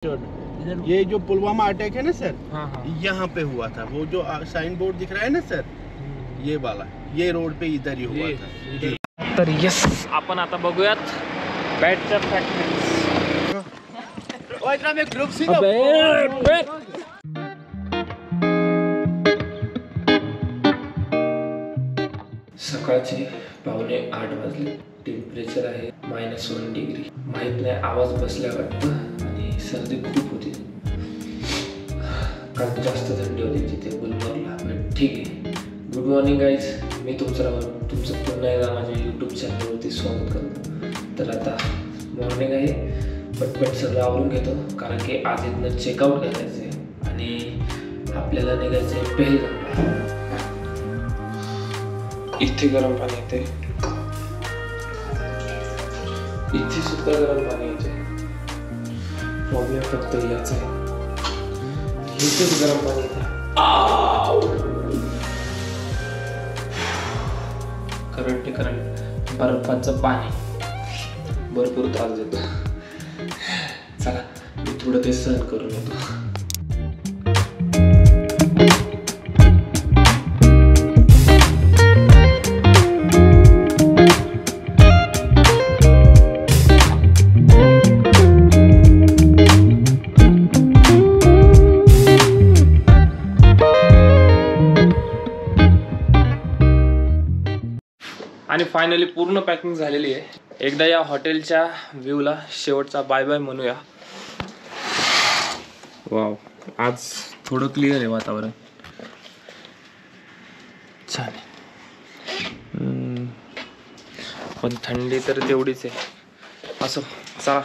ये जो पुलवामा अटैक है ना सर, हाँ। यहाँ पे हुआ था। वो जो साइन बोर्ड दिख रहा है ना सर, ये वाला, ये रोड पे इधर ही हुआ था। तर यस, आपण आता बघूयात बॅटच्या फॅक्टरीज। सकाळचे 7:45 वाजले। टेम्परेचर आहे -1 डिग्री। माहित नाही आवाज बसल्या वाटतं आणि सर्दी खूप होती। काल जास्त थंडी होती तिथे गुलमर्गला, पण ठीक आहे। गुड मॉर्निंग गाईज, मी तुमचं पुन्हा एकदा माझ्या यूट्यूब चॅनलवरती स्वागत करतो। तर आता मॉर्निंग आहे, पटपट सगळं आवरून घेतो कारण की आज इथनं चेकआउट करायचं आहे आणि आपल्याला निघायचं आहे पेहलगामला। इथे गरम पाणी येते, इथे सुद्धा गरम पाणी येते। प्रॉब्लेम फक्त याचा आहे, इथेच गरम पाणी येते। करंट बर्फाचं पाणी भरपूर त्रास देतो। चला मी थोडं ते सहन करून येतो। आणि फायनली पूर्ण पॅकिंग झालेली आहे। एकदा या हॉटेलच्या व्ह्यूला शेवटचा बाय बाय म्हणूया। वाव, आज थोडं क्लिअर आहे वातावरण, छान आहे। पण थंडी तर तेवढीच आहे। असो, चला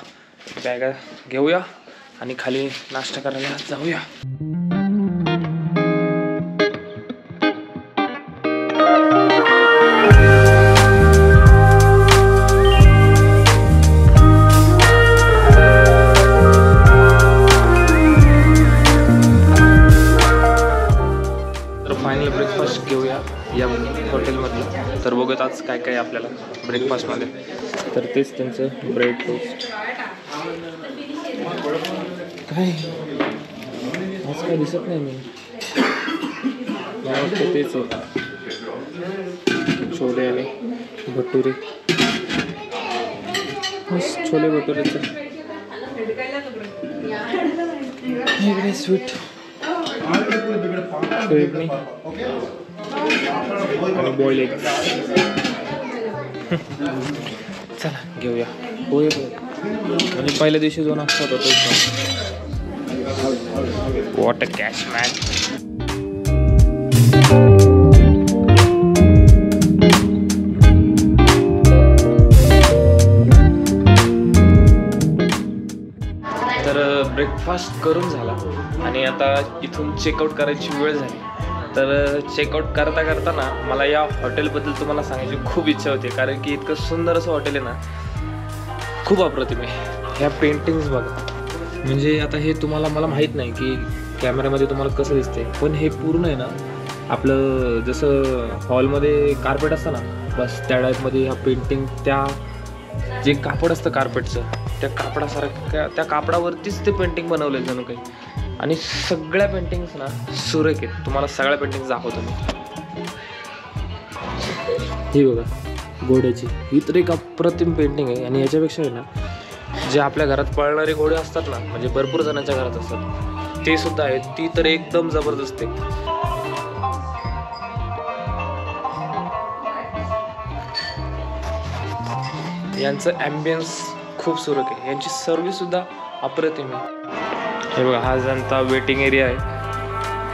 बॅगा घेऊया आणि खाली नाश्ता करायला जाऊया। फायनल ब्रेकफास्ट घेऊया या हॉटेलमधलं। तर बघूयात आज काय काय आपल्याला ब्रेकफास्टमध्ये। तर तेच त्यांचं ब्रेड टोस्ट। काय आज काय दिसत नाही मी, मला वाटतं तेच आहे, छोले आणि भटुरे। छोले भटुरेचं इकडे स्वीट आणि बॉइल एग। चला घेऊया पोहे आणि पहिल्या दिवशी जो नाश्ता होता तो। What a cash man. Breakfast करून झाला आणि आता इथून चेकआउट करायची वेळ झाली। तर चेकआउट करता करताना मला या हॉटेलबद्दल तुम्हाला सांगायची खूप इच्छा होती कारण की इतकं सुंदर असं हॉटेल आहे ना, खूप अप्रतिम आहे। ह्या पेंटिंग्स बघा, म्हणजे आता हे तुम्हाला, मला माहीत नाही की कॅमेऱ्यामध्ये तुम्हाला कसं दिसते, पण हे पूर्ण आहे ना आपलं जसं हॉलमध्ये कार्पेट असतं ना, बस त्या टाईपमध्ये ह्या पेंटिंग, त्या जे कापड असतं कार्पेटचं, त्या कापडासारख्या त्या कापडावरतीच ते पेंटिंग बनवले जणू काही। आणि सगळ्या पेंटिंग्स ना सुरेख आहेत। तुम्हाला सगळ्या पेंटिंग्स दाखवतो मी। ही बघा घोड्याची, ही तर एक अप्रतिम पेंटिंग आहे। आणि याच्यापेक्षा आहे ना जे आपल्या घरात पळणारे घोडे असतात ना, म्हणजे भरपूर जणांच्या घरात असतात, ते सुद्धा आहेत। ती तर एकदम जबरदस्त आहे। यांचं ॲम्बियन्स खूप सुरेख आहे, यांची सर्व्हिस सुद्धा अप्रतिम आहे। हे बघा, हा जनता वेटिंग एरिया आहे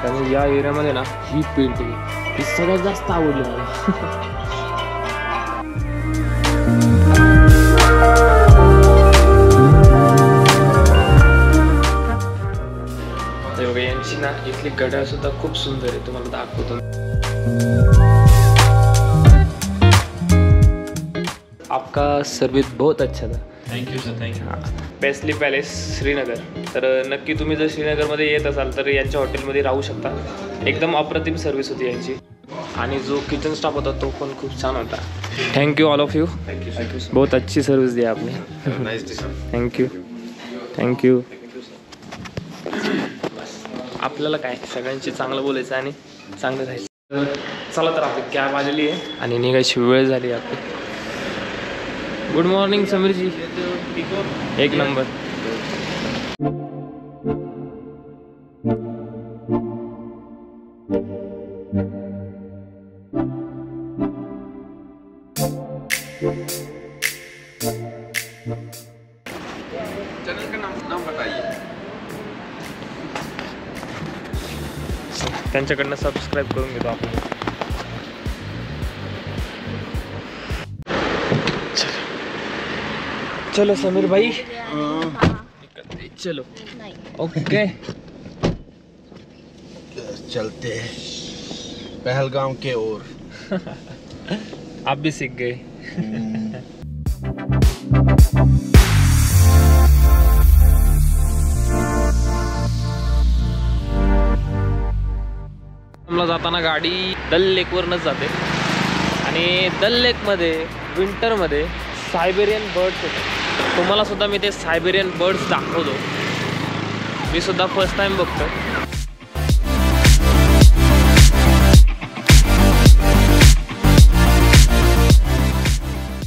आणि या एरियामध्ये ना ही पेंटिंग ही सगळ्यात जास्त आवडली मला। हे बघा, यांची ना इथली घड्याळ सुद्धा खूप सुंदर आहे, तुम्हाला दाखवतो। आपका सर्विस बहुत अच्छा था। Thank you sir, thank you. बेस्टली पॅलेस श्रीनगर। तर नक्की तुम्ही जर श्रीनगरमध्ये येत असाल तर यांच्या हॉटेलमध्ये राहू शकता। एकदम अप्रतिम सर्व्हिस होती यांची आणि जो किचन स्टाफ होता तो पण खूप छान होता। Thank you all of you, बहुत अच्छी सर्विस दी आपने। Thank you, thank you. आपल्याला काय सगळ्यांची चांगलं बोलायचं आणि चांगलं राहायचं. तर चला तर आपली कॅब आलेली आहे आणि निघायची वेळ झाली आपली. गुड मॉर्निंग समीरजी. एक नंबर. चैनल का नाम बताइए. त्यांच्याकडनं सबस्क्राईब करून घेतो आपण. चलो समीर भाई. चलो ओके. चलते हैं पहलगाम के ओर. आप भी सीख गए. मला जाताना गाडी दल लेकवरनच जाते आणि दल लेकमध्ये विंटरमध्ये सायबेरियन बर्ड्स येतात. तुम्हाला सुद्धा मी ते सायबेरियन बर्ड्स दाखवतो. मी सुद्धा फर्स्ट टाइम बघतो.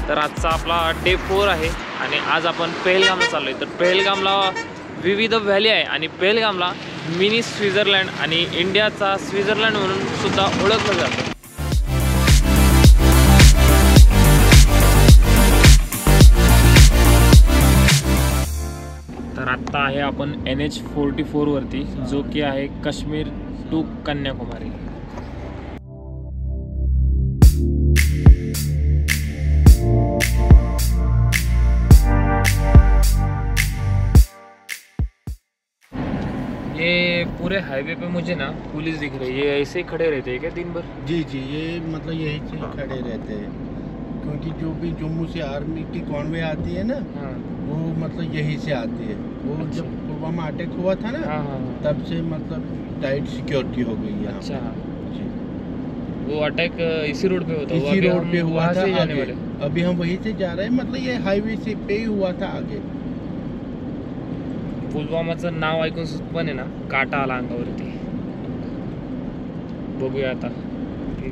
तर आजचा आपला डे 4 आहे आणि आज आपण पहलगामला चाललो आहे. तर पहलगामला विविध व्हॅली आहे आणि पहलगामला मिनी स्वित्झर्लंड आणि इंडियाचा स्वित्झर्लंड म्हणून सुद्धा ओळखलं जातं. तर आत्ता आहे आपण NH44 वरती, जो की आहे काश्मीर टू कन्याकुमारी. ये पूरे हाईवे पे मुझे ना पुलिस दिख रही है. ये ऐसे ही खड़े रहते हैं क्या दिन भर? जी जी, ये मतलब यही से खड़े रहते हैं क्योंकि जो भी जम्मू से आर्मी की कॉन्वे आती है ना, वो मतलब यही से आती है. वो अच्छा. जब पुलवामा अटैक हुआ था ना, तब से मतलब टाइट सिक्योरिटी हो गई है. अच्छा. वो अटैक इसी रोड पे होता? इसी रोड पे हुआ था. जाने वाले अभी हम वहीं से जा रहे हैं. मतलब ये हाईवे से पे ही हुआ था. आगे पुलवामाचं नाव ऐकून पण आहे ना काटा आला अंगावरती. बघूया आता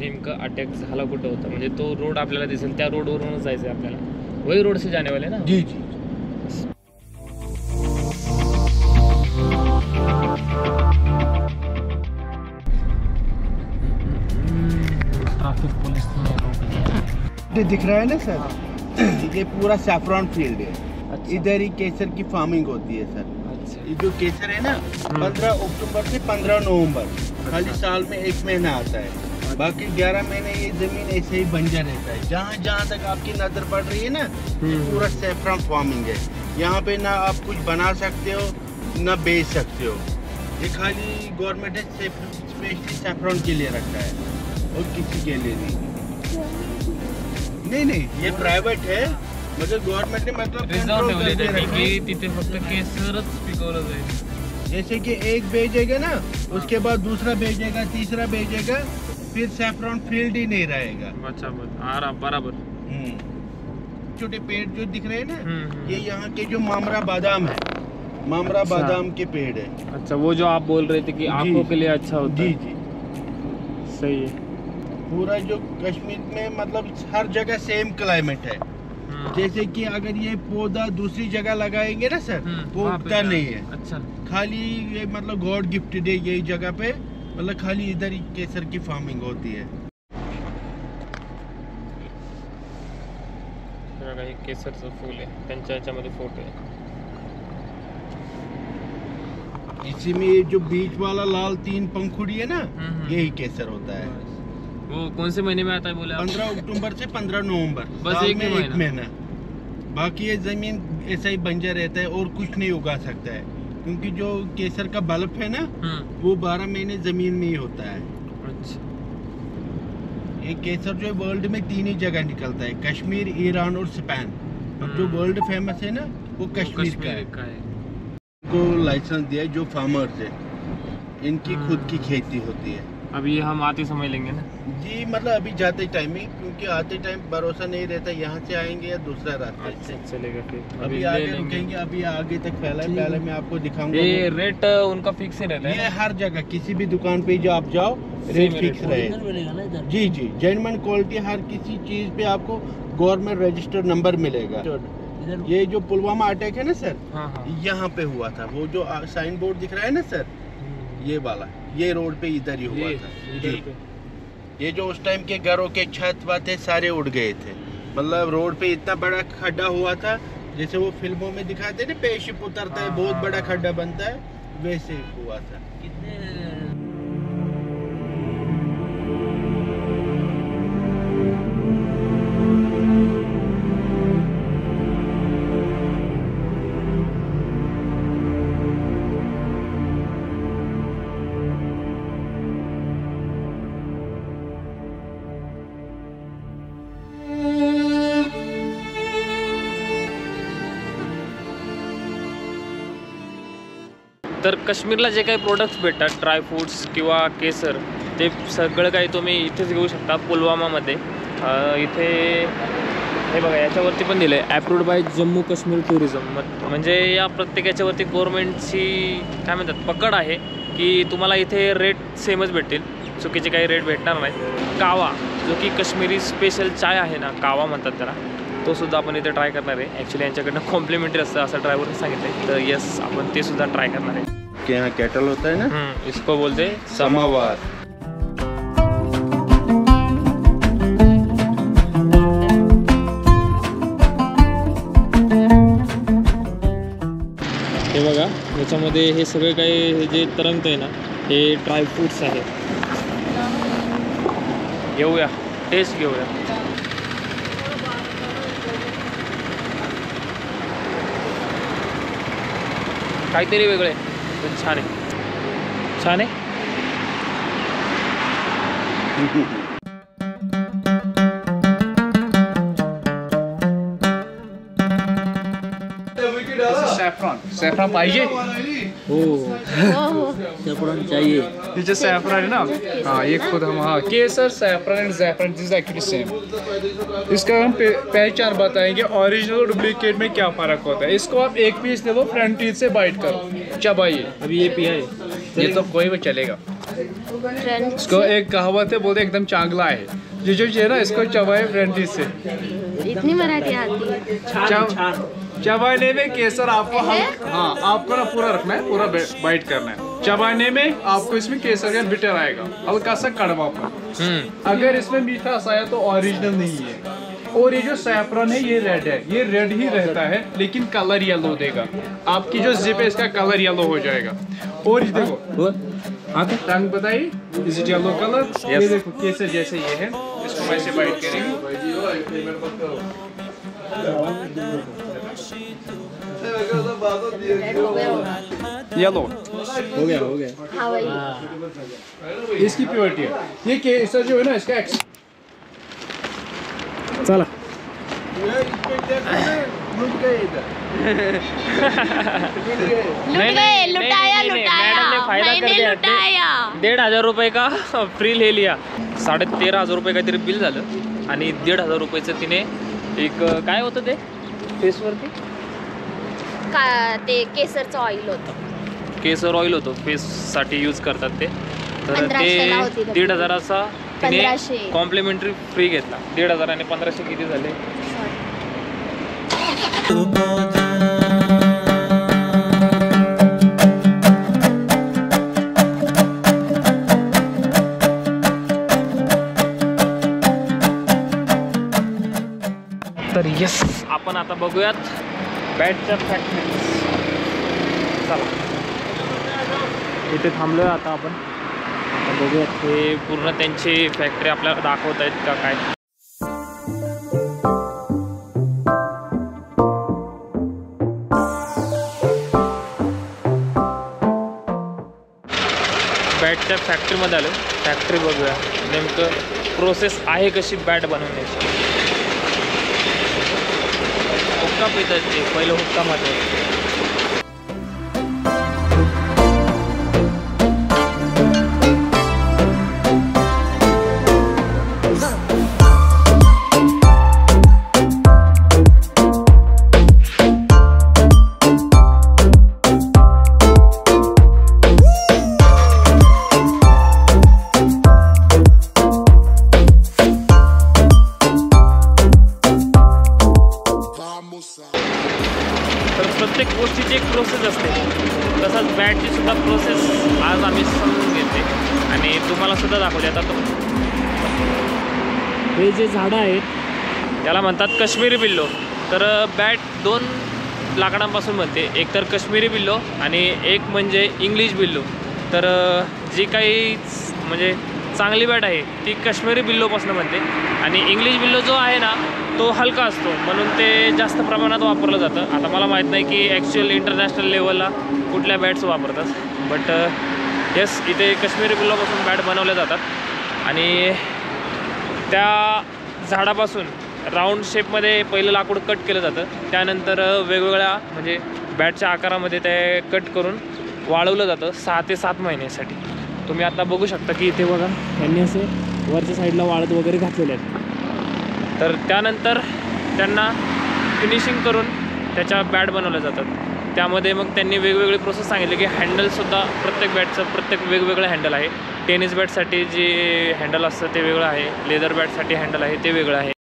नेमकं अटॅक झाला कुठं होता. म्हणजे तो रोड आपल्याला दिसेल, त्या रोडवरूनच जायचं आहे आपल्याला. वही रोड से जाने वाले ना? जी जी. ट्रैफिक पुलिस ये दिख रहा है ना सर, ये पूरा सैफरॉन फील्ड है. अच्छा. इधर ही केसर की फार्मिंग होती है सर. अच्छा. ये जो केसर है ना, 15 अक्टूबर से 15 नवंबर खाली साल में 1 महीना आता है. बाकी 11 महीने ये जमीन ऐसे ही बंजर रहता है. जहाँ जहाँ तक आपकी नजर पड़ रही है ना, ये पूरा सैफरॉन फार्मिंग है. यहाँ पे ना आप कुछ बना सकते हो ना बेच सकते हो. ये खाली गवर्नमेंट ने स्पेशली सैफरॉन के लिए रखा है और किसी के लिए नहीं. नहीं, ये प्राइवेट है, मगर गवर्नमेंट ने मतलब रिझर्व ठेवले त्यांनी की तिथे फक्त केसरच पिकवलं जाईल. जैसे कि एक भेजेगा ना, उसके बाद दूसरा भेजेगा, तीसरा भेजेगा, फिर सैफरॉन फील्ड ही नहीं रहेगा. अच्छा बराबर. छोटे पेड़ जो दिख रहे हैं ना, ये यहाँ के जो मामरा बादाम है, मामरा बादाम के पेड़ है. अच्छा, वो जो आप बोल रहे थे कि आंखों के लिए अच्छा होता है. जी. सही है. पूरा जो कश्मीर में मतलब हर जगह सेम क्लाइमेट है. जैसे कि अगर ये पौधा दूसरी जगह लगाएंगे ना सर, वो उगता नहीं है. अच्छा. खाली ये मतलब गॉड गिफ्टेड है यही जगह पे. मतलब खाली इधर ही केसर की फार्मिंग होती है. हे केसरचं फूल आहे, त्यांच्या याच्यामध्ये फोटो आहे. इसी में जो बीच वाला लाल 3 पंखुड़ी है ना, यही केसर होता है. वो कौन से महीने में आता है बोले? 15 अक्टूबर से 15 नवंबर. बस एक महीना. बाकी ये जमीन ऐसा ही बंजर रहता है और कुछ नहीं उगा सकता है, क्योंकि जो केसर का बल्ब है ना, वो 12 महीने जमीन में ही होता है. अच्छा. ये केसर जो वर्ल्ड में 3 ही जगह निकलता है, कश्मीर, ईरान और स्पेन. और जो वर्ल्ड फेमस है ना, वो कश्मीर का है. को लाइसेंस दिया जो फार्मर्स है, इनकी खुद की खेती होती है. अभी हम आते समय लेंगे ना जी, मतलब अभी जाते टाइम ही, क्योंकि आते टाइम भरोसा नहीं रहता यहाँ से आएंगे या दूसरा रास्ता से। चलेगा फिर अभी आगे रुकेंगे, अभी आगे तक फैला है, पहले मैं आपको दिखाऊंगा। ये रेट उनका फिक्स ही रहता है? ये हर जगह किसी भी दुकान पे जो आप जाओ रेट फिक्स रहेगा। जी जी, जेन्युइन क्वालिटी, हर किसी चीज पे आपको गवर्नमेंट रजिस्टर्ड नंबर मिलेगा। ये जो पुलवामा अटैक है ना सर, यहाँ पे हुआ था। वो जो साइन बोर्ड दिख रहा है ना सर, ये वाला, ये रोड पे इधर ही हुआ था जी। ये जो उस टाइम के घरों के छत थे सारे उड़ गए थे। मतलब रोड पे इतना बड़ा खड्डा हुआ था, जैसे वो फिल्मों में दिखाते ना, पेशिप उतरता है बहुत बड़ा खड्डा बनता है, वैसे हुआ था। तर काश्मीरला जे काही प्रोडक्ट्स भेटतात, ड्राय फ्रूट्स किंवा केसर, ते सगळं काही तुम्ही इथेच घेऊ शकता पुलवामामध्ये। इथे हे बघा, याच्यावरती पण दिलं आहे approved by Jammu Kashmir tourism. म्हणजे या प्रत्येक याच्यावरती गव्हर्नमेंटची काय म्हणतात पकड आहे की तुम्हाला इथे रेट सेमच भेटतील, चुकीचे काही रेट भेटणार नाहीत। कावा, जो की काश्मीरी स्पेशल चाय आहे ना, कावा म्हणतात त्याला, तो सुद्धा आपण इथे ट्राय करणार आहे। ॲक्च्युली यांच्याकडनं कॉम्प्लिमेंटरी असतं असं ड्रायव्हरने सांगितलं आहे, तर यस आपण ते सुद्धा ट्राय करणार आहे। के यहाँ केटल होता है ना, इसको बोलते समावार। हे बघा, याच्यामध्ये हे सगळे काही हे जे तरंगत आहे ना, हे ड्राय फ्रूट्स आहे। घेऊया, टेस्ट घेऊया। काहीतरी वेगळं आहे, पण छान आहे, छान आहे। सैफरन पाहिजे? हो सैफरन चाहिए। ये जो सैफरन है ना, हाँ ये खुद हम, हाँ केसर सैफरन एंड ज़ैफ़रन इज एक्चुअली सेम। इसका हम पहचान बताएंगे, ओरिजिनल और डुप्लीकेट में क्या फ़र्क होता है। इसको आप एक पीस ले लो, फ्रंट टीथ से बाइट करो, चबाइए। अभी ये पिया है, ये तो कोई भी चलेगा। इसको एक कहावत है, बोलते एकदम चांगला है, ये जो है ना, इसको चबाए फ्रंट टीथ से। इतनी मराठी आती है। चबाने में केसर आपको हाँ आपको ना पूरा रखना है, पूरा बाइट करना है। चबाने में आपको इसमें केसर या बिटर आएगा, हल्का सा कड़वापन। अगर इसमें मीठा आया तो ओरिजिनल नहीं है। और ये जो सैफरन है, ये रेड है, ये रेड ही रहता है, लेकिन कलर येलो देगा। आपकी जो जिप है, इसका कलर येलो हो जाएगा। और ये देखो टंग बताइए, इज इट येलो कलर? ये देखो केसर जैसे ये है, इसको वैसे बाइट करेंगे। येलो हो गया। हाँ वही। इसकी प्योरिटी है। ये केसर जो है ना, इसका चला लुटाया मैडम ने फायदा कर दिया। 1,500 रुपये का फ्री ले लिया। 13,500 रुपये काहीतरी बिल झालं आणि 1,500 रुपयाचं तिने एक काय होतं ते फेसवरती का ते केसरचं ऑइल होतं, केसर ऑइल होतं, फेससाठी यूज करतात ते। तर 1500 ला होती ते ती. 1,500चा तिने 1500. कॉम्प्लिमेंटरी फ्री घेतला। 1,500 आणि 1500 किती झाले? तर यस, आपण आता बघूयात बॅटच्या फॅक्टरी। चला, इथे थांबलोय आता आपण, आता बघूयात हे पूर्ण त्यांची फॅक्टरी आपल्याला दाखवत आहेत का काय। बॅटच्या फॅक्टरीमध्ये आलो, फॅक्टरी बघूया नेमकं प्रोसेस आहे कशी बॅट बनवण्याची। हुक्का पितात ते, पहिलं हुक्का महत्त्वाचं। तसंच बॅटची सुद्धा प्रोसेस आज आम्ही समजून घेतली आणि तुम्हाला सुद्धा दाखवले. आता हे जे झाडं आहेत त्याला म्हणतात काश्मीरी बिल्लो. तर बॅट 2 लाकडांपासून बनते, एक तर काश्मीरी बिल्लो आणि एक म्हणजे इंग्लिश बिल्लो. तर जी काही म्हणजे चांगली बॅट आहे ती काश्मीरी बिल्लोपासून बनते आणि इंग्लिश बिल्लो जो आहे ना तो हलका असतो म्हणून ते जास्त प्रमाणात वापरलं जातं. आता मला माहीत नाही की ॲक्च्युअल इंटरनॅशनल लेवलला कुठल्या बॅट्स वापरतात, बट येस इथे काश्मीरी बिल्लोपासून बॅट बनवल्या जातात आणि त्या झाडापासून राऊंड शेपमध्ये पहिलं लाकूड कट केलं जातं. त्यानंतर वेगवेगळ्या म्हणजे बॅटच्या आकारामध्ये ते कट करून वाळवलं जातं 6 ते 7 महिन्यासाठी. तुम्ही आता बघू शकता की इथे बघा त्यांनी असे वरच्या साईडला वाळत वगैरे घातलेले आहेत. तर त्यानंतर त्यांना फिनिशिंग करून त्याच्या बॅट बनवल्या जातात. त्यामध्ये मग त्यांनी वेगवेगळे प्रोसेस सांगितले की हँडलसुद्धा प्रत्येक बॅटचं प्रत्येक वेगवेगळं हँडल आहे. टेनिस बॅटसाठी जे हँडल असतं ते वेगळं आहे, लेदर बॅटसाठी हँडल आहे ते वेगळं आहे.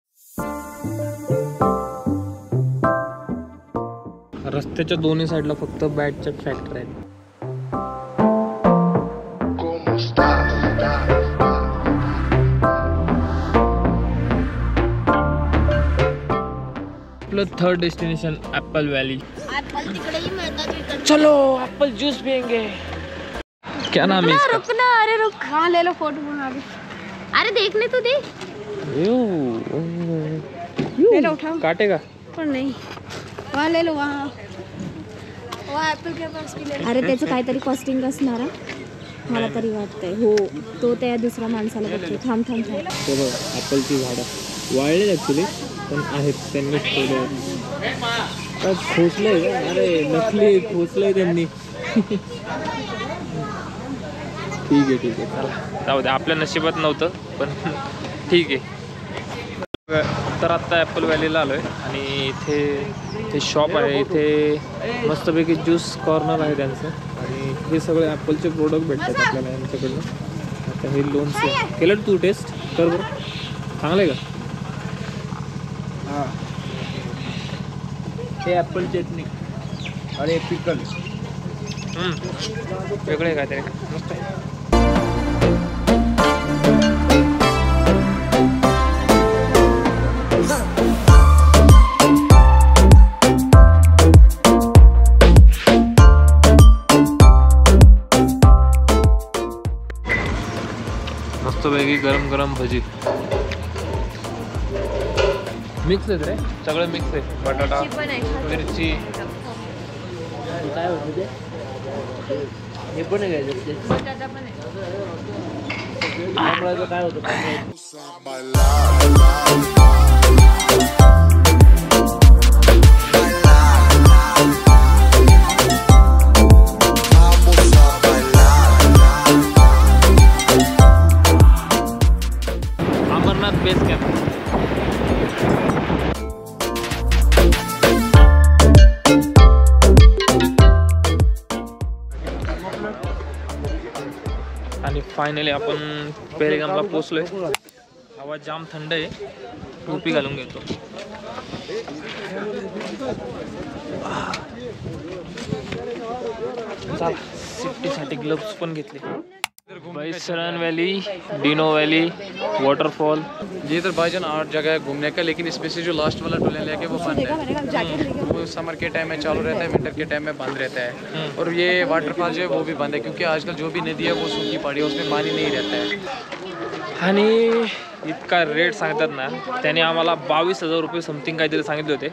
रस्त्याच्या दोन्ही साईडला फक्त बॅटच्या फॅक्टरी आहेत. आपलं 3rd डेस्टिनेशन ॲपल व्हॅली. चलो एप्पल जूस पियेंगे. क्या नाम है इसका? रुकना, अरे रुक, हाँ ले लो फोटो बना के. अरे देखने तो दे. ले लो उठाओ. काटेगा पण नाही, वहाँ ले लो, वहाँ ॲपल के पास भी ले लो. अरे त्याचं काहीतरी कॉस्टिंग असणार मला तरी वाटतंय. हो तो त्या दुसऱ्या माणसाला बघतोय. थांब थांब थांब. ॲपलची झाडं वाळले ॲक्च्युली पण आहेत त्यांनी ठेवले. खोचलंय का? अरे नकली खोचलंय त्यांनी. ठीक आहे ठीक आहे चला जाऊ दे, आपल्या नशिबात नव्हतं पण ठीक आहे. तर आत्ता ॲपल व्हॅलीला आलो आहे आणि इथे शॉप आहे. इथे मस्तपैकी ज्यूस कॉर्नर आहे त्यांचं आणि हे सगळे ॲपलचे प्रोडक्ट भेटतात आपल्याला यांच्याकडनं. आता हे लोणचं केलं तू टेस्ट कर बरं, चांगलं आहे का? हाँ ये एप्पल चटनी और ये पिकल. वेगळे काय तरी मस्त आहे. मस्तपैकी गरम गरम भजी मिक्स आहेत रे, सगळं मिक्स आहे. बटाटा मिरची काय होतं ते? हे पण आहे काय? बटाटा पण आहे. काय होतं? Amarnath base camp. आणि फायनली आपण पेहलगामला पोचलोय. हवा जाम थंड आहे, टोपी घालून घेतो. चला सेफ्टीसाठी ग्लव्स पण घेतले. Baisaran valley, Dino valley, waterfall. ये तो भाईजान 8 जगह है घूमने का, लेकिन इसमें से जो लास्ट वाला टोले लेके वो बंद है. वो समर के टाइम में चालू रहता है, विंटर के टाइम में बंद रहता है. और ये वाटरफॉल जो है वो भी बंद है क्योंकि आजकल जो भी नदी है वो सूखी पड़ी है, उसमें पानी नहीं रहता है. आणि इतका रेट सांगतात ना, त्याने आम्हाला 22,000 रुपये समथिंग काहीतरी सांगितले होते.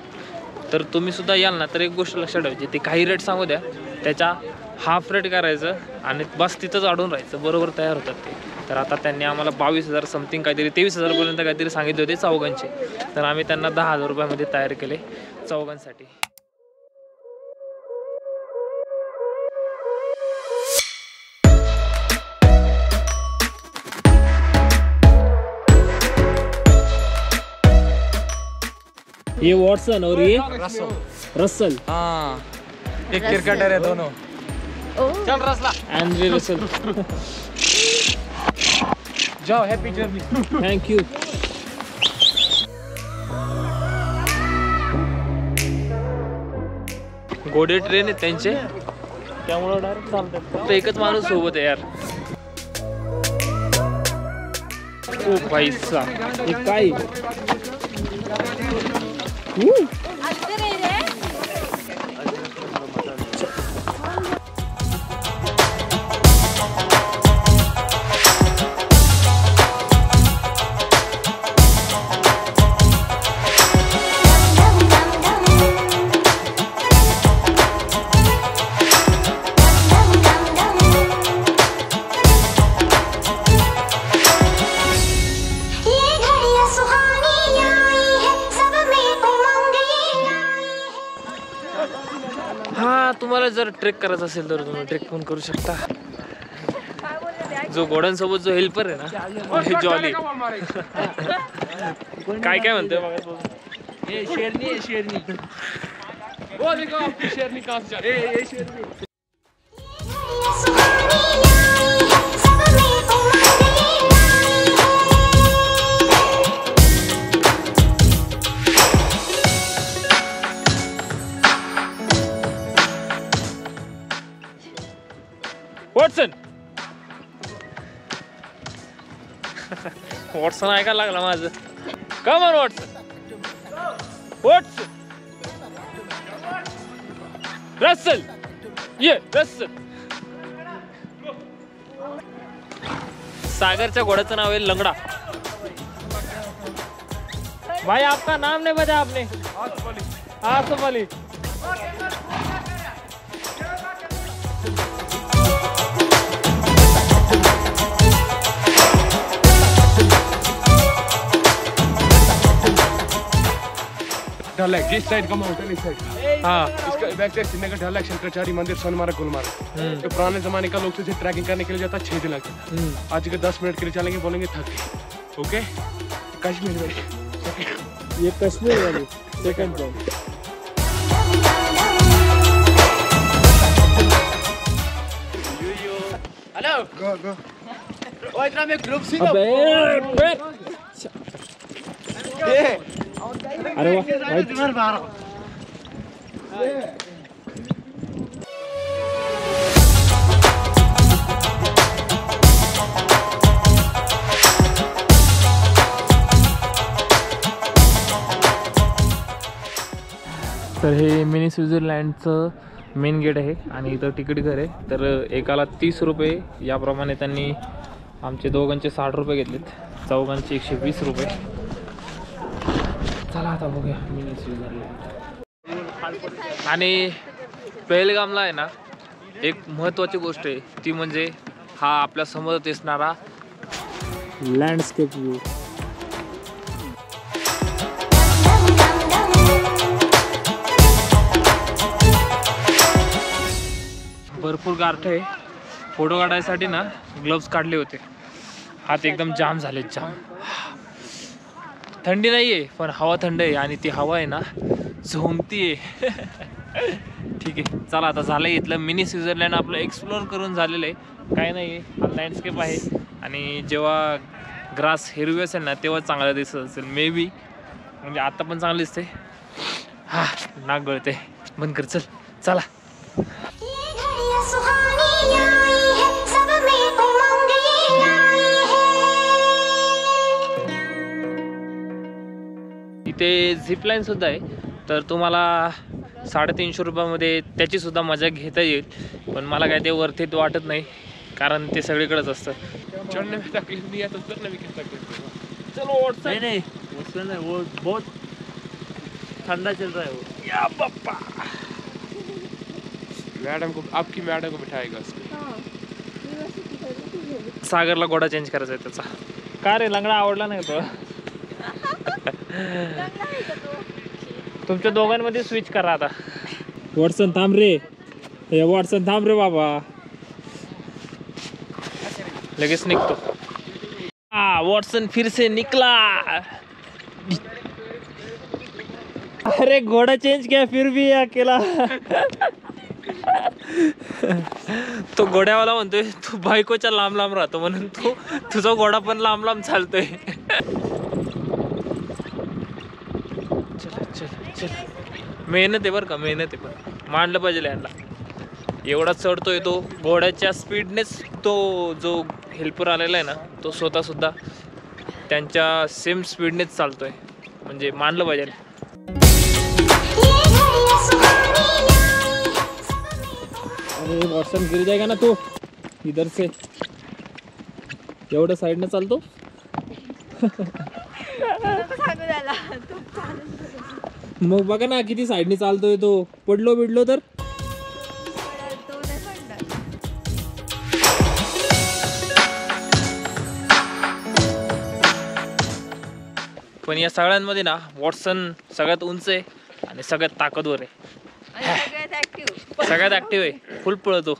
तर तुम्ही सुद्धा याल ना तर एक गोष्ट लक्षात ठेवायची, ते काही रेट सांगू द्या त्याच्या हाफ रेट करायचं आणि बस तिथंच अडून राहायचं, बरोबर तयार होतात ते. तर आता त्यांनी आम्हाला 22,000 समथिंग काहीतरी 23,000पर्यंत काहीतरी सांगितले होते चौघांचे. तर आम्ही त्यांना 10,000 रुपयामध्ये तयार केले चौघांसाठी. ये वॉटसन और ये रसल. हाँ एक क्रिकेटर है दोनों. चल रसला. Andre Russell. जाओ हैप्पी जर्नी. Thank you. घोडे ट्रेन आहेत त्यांचे त्यामुळं डायरेक्ट चालतात. फक्त एकच माणूस सोबत आहे यार. ओ पैसा हे काय तुम्हाला जर ट्रेक करायचा असेल तर तुम्ही ट्रेक पण करू शकता. जो घोड्यांसोबत जो हेल्पर आहे ना जॉली काय काय म्हणतोय बघा. शेरनी शेरनी शेरनी का शेरनी वॉटसन वॉटसन ऐकायला लागला माझं. Come on Watson Watson Russell ये रसल. सागरच्या घोड्याचं नाव आहे लंगडा. भाई आपका नाम नहीं बताया आपने. आसफ अली. ढल लेक जिस साइड का माउंटेन इस साइड. हाँ इसका बैक साइड श्रीनगर ढल लेक शंकराचार्य मंदिर सोनमार्ग गुलमार्ग. तो पुराने जमाने का लोग तो ट्रैकिंग करने के लिए जाता 6 दिन लगता. आज के 10 मिनट के लिए चलेंगे बोलेंगे थक गए. ओके कश्मीर में ये कश्मीर वाली सेकंड जॉब. हेलो गो गो. ओ इतना में ग्रुप सी. अरे वाह तर हे मिनी स्वित्झर्लंडचं मेन गेट आहे आणि इथं तिकीट घर आहे. तर एकाला 30 रुपये याप्रमाणे त्यांनी आमचे दोघांचे 60 रुपये घेतलेत. चौघांचे 120 रुपये. चला आता बघूया मिनी स्वित्झर्लंड. आणि पहलगामला आहे ना एक महत्त्वाची गोष्ट आहे ती म्हणजे हा आपल्या समोर दिसणारा लँडस्केप व्ह्यू. भरपूर गारठ आहे. फोटो काढायसाठी ना ग्लोव्स काढले होते. हात एकदम जाम झाले जाम. थंडी नाही आहे पण हवा थंड आहे आणि ती हवा आहे ना झोंबती आहे. ठीक आहे चला आता झालं इथलं मिनी स्वित्झर्लंड आपलं एक्सप्लोअर करून झालेलं आहे. काय नाही हा लँडस्केप आहे आणि जेव्हा ग्रास हिरवी असेल ना तेव्हा चांगला दिसत असेल मे बी. म्हणजे आता पण चांगलं दिसते. हा नाक गळते बंद कर चल चला. इथे झिपलाईन सुद्धा आहे तर तुम्हाला 350 रुपयामध्ये त्याची सुद्धा मजा घेता येईल. पण मला काय ते वर्थ वाटत नाही कारण ते सगळीकडेच असतं. चढने में तकलीफ नहीं है तो उतरने में कितना तकलीफ. चलो व्हाट्सएप नहीं व्हाट्सएप नहीं वो बहुत ठंडा चल रहा है वो. या बाप्पा मैडम को आपकी मैडम को बिठाएगा उसमें. सागरला घोडा चेंज करायचा आहे त्याचा. का रे लंगडा आवडला नाही तो. तुमच्या दोघांमध्ये स्विच करा आता. वॉटसन थांब रे. वॉटसन थांब रे बाबा. लगेच निघतो. वॉटसन फिर से निकला. अरे घोड़ा चेंज किया फिर भी अकेला. तो घोड्यावाला म्हणतोय तू बायकोच्या लांब लांब राहतो म्हणून तू तुझा घोडा पण लांब लांब चालतोय. चल चल चल. मेहनत आहे बरं का मेहनत आहे पण मांडलं पाहिजे यांना. एवढा चढतोय तो, घोड्याच्या स्पीडनेच तो जो हेल्पर आलेला आहे ना तो स्वतःसुद्धा त्यांच्या सेम स्पीडनेच चालतोय, म्हणजे मानलं पाहिजे. अरे वॉटसन गिर जाएगा ना तो इधर से, एवढं साईडनं चालतो. मग बघा ना किती साईडने चालतोय तो, पडलो बिडलो तर. पण या सगळ्यांमध्ये ना वॉटसन सगळ्यात उंच आहे आणि सगळ्यात ताकदवर आहे, सगळ्यात ऍक्टिव्ह आहे, फुल पळतो.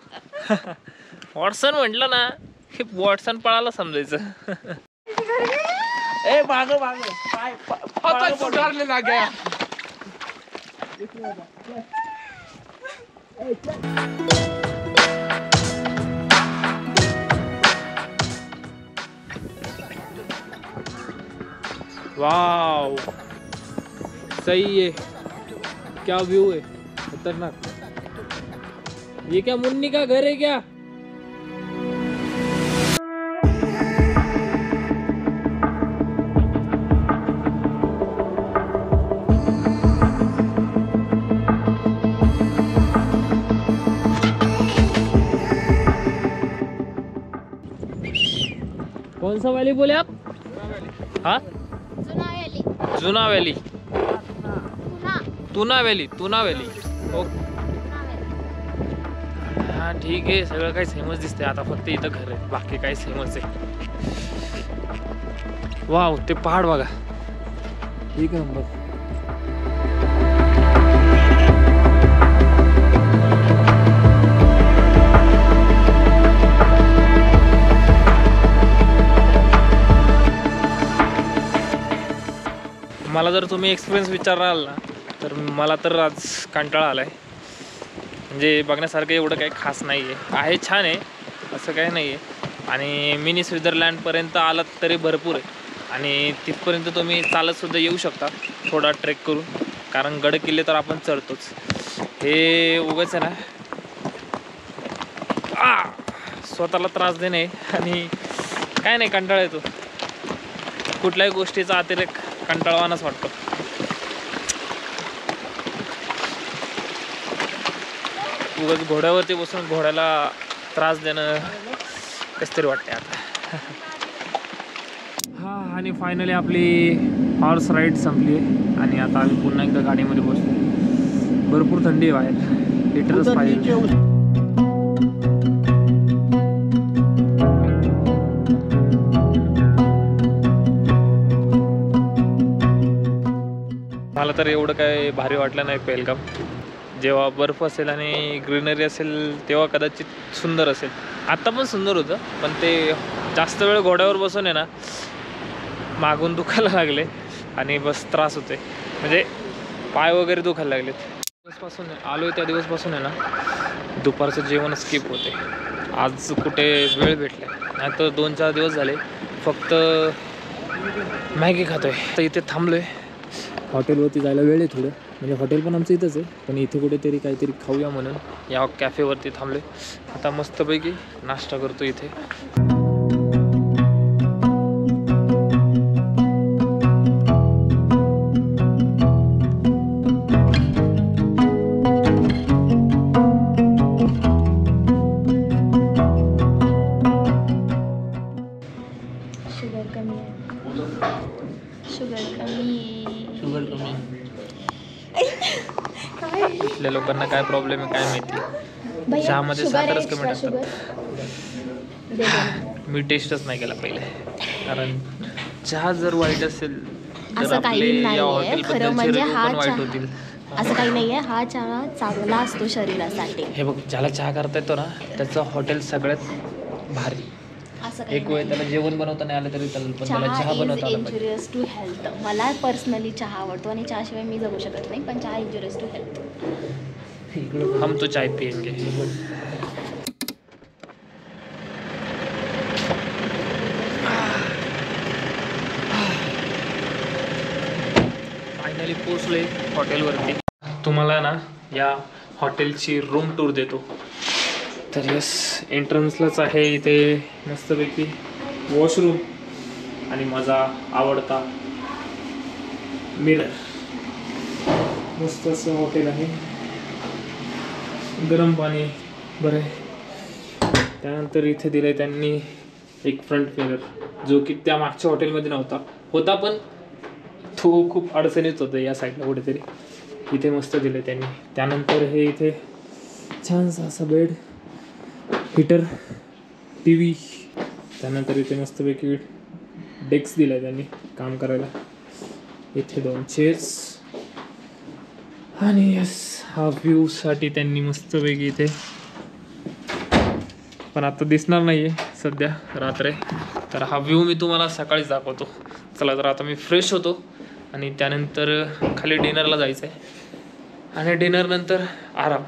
वॉटसन म्हटलं ना हे वॉटसन पळाला समजायचं. ए माग माग गया. वाव सही है, क्या व्यू है, खतरनाक. ये क्या मुन्नी का घर है क्या? कौन सा वैली बोले आप? हाँ जुना वैली, तुना वैली, तुना वैली. ओके हा ठीक आहे, सगळं काही सेमच दिसते आता, फक्त इथं घर आहे, बाकी काही सेमच आहे. वाव ते पहाड बघा, एक नंबर. मला जर तुम्ही एक्सपिरियन्स विचाराल ना तर मला तर आज कंटाळा आलाय, म्हणजे बघण्यासारखं एवढं काही खास नाही आहे, छान आहे असं काही नाही आहे. आणि मिनी स्वित्झर्लंडपर्यंत आलात तरी भरपूर आहे, आणि तिथपर्यंत तुम्ही चालतसुद्धा येऊ शकता थोडा ट्रेक करून, कारण गड किल्ले तर आपण चढतोच. हे उगाच आहे ना स्वतःला त्रास देणे, आणि काय नाही कंटाळा येतो, कुठल्याही गोष्टीचा अतिरेक कंटाळवानाच वाटतो. उगाच घोड्यावरती बसून घोड्याला त्रास देणं कसं तरी वाटते आता. हा आणि फायनली आपली हॉर्स राईड संपली आहे, आणि आता आम्ही पुन्हा एकदा गाडीमध्ये बसलो. भरपूर थंडी आहे बाहेर, हिटरच पाहिजे. मला तर एवढं काय भारी वाटलं नाही पहलगाम. जेव्हा बर्फ असेल आणि ग्रीनरी असेल तेव्हा कदाचित सुंदर असेल. आत्ता पण सुंदर होतं, पण ते जास्त वेळ घोड्यावर बसून आहे ना मागून दुखायला लागले आणि बस त्रास होते, म्हणजे पाय वगैरे दुखायला लागलेत. दिवसपासून आलो आहे त्या दिवसपासून आहे ना दुपारचं जेवण स्किप होते. आज कुठे वेळ भेटला नाही तर 2-4 दिवस झाले फक्त मॅगी खातोय. तर इथे थांबलो आहे, हॉटेलवरती जायला वेळ आहे थोडं, म्हणजे हॉटेल पण आमचं इथंच आहे, पण इथे कुठेतरी काहीतरी खाऊया म्हणून या कॅफेवरती थांबले. आता मस्तपैकी नाश्ता करतो इथे. इथल्या लोकांना काय प्रॉब्लेम आहे काय माहिती, चहामध्ये साखरच कमी टाकतात. मी टेस्टच नाही केला पहिले, कारण चहा जर वाईट असेल तर आपले या हॉटेलबद्दलचे रिव्ह्यू पण वाईट होतील. असं काही नाहीये, हा चहा चांगला असतो शरीरासाठी. हे बघ, ज्याला चहा करता येतो ना त्याचं हॉटेल सगळ्यात भारी. एक वेळ त्याला जेवण बनवता नाही आलं तरी त्याला चहा बनवता आला पाहिजे. Injurious to health. मला पर्सनली चहा आवडतो आणि चहाशिवाय मी जगू शकत नाही, पण चहा इंजुरियस टू हेल्थ. हम तो चाय पियेंगे. फायनली पोहोचलोय हॉटेलवरती. तुम्हाला ना या हॉटेलची रूम टूर देतो. तर यस एंट्रन्सलाच आहे इथे मस्तपैकी वॉशरूम आणि माझा आवडता मिरर. मस्त असं हॉटेल आहे, गरम पाणी बरं आहे. त्यानंतर इथे दिलं आहे त्यांनी एक फ्रंट मिरर, जो की त्या मागच्या हॉटेलमध्ये नव्हता, होता पण तो खूप अडचणीत होता या साईडला कुठेतरी. इथे मस्त दिलं त्यांनी. त्यानंतर हे इथे छानसा असा बेड, हीटर, टी व्ही. त्यानंतर इथे मस्तपैकी डेस्क दिला आहे त्यांनी काम करायला. इथे 2 चेअर्स आणि यस हा व्ह्यूसाठी त्यांनी मस्तपैकी इथे, पण आता दिसणार नाही आहे सध्या, रात्र आहे. तर हा व्ह्यू मी तुम्हाला सकाळीच दाखवतो. चला तर आता मी फ्रेश होतो आणि त्यानंतर खाली डिनरला जायचं आहे आणि डिनरनंतर आराम.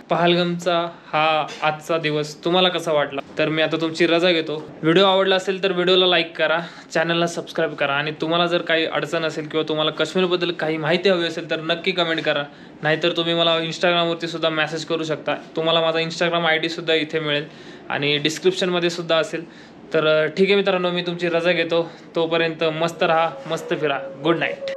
पहलगामचा हा आजचा दिवस तुम्हाला कसा वाटला तर मी आता तुमची रजा घेतो. व्हिडिओ आवडला असेल तर व्हिडिओला लाईक करा, चॅनलला सबस्क्राईब करा आणि तुम्हाला जर काही अडचण असेल किंवा तुम्हाला काश्मीरबद्दल काही माहिती हवी असेल तर नक्की कमेंट करा. नाहीतर तुम्ही मला इंस्टाग्रामवरती सुद्धा मेसेज करू शकता. तुम्हाला माझा इंस्टाग्राम ID सुद्धा इथे मिळेल आणि डिस्क्रिप्शनमध्ये सुद्धा असेल. तर ठीक आहे मित्रांनो, मी तुमची रजा घेतो. तोपर्यंत मस्त राहा, मस्त फिरा. Good night.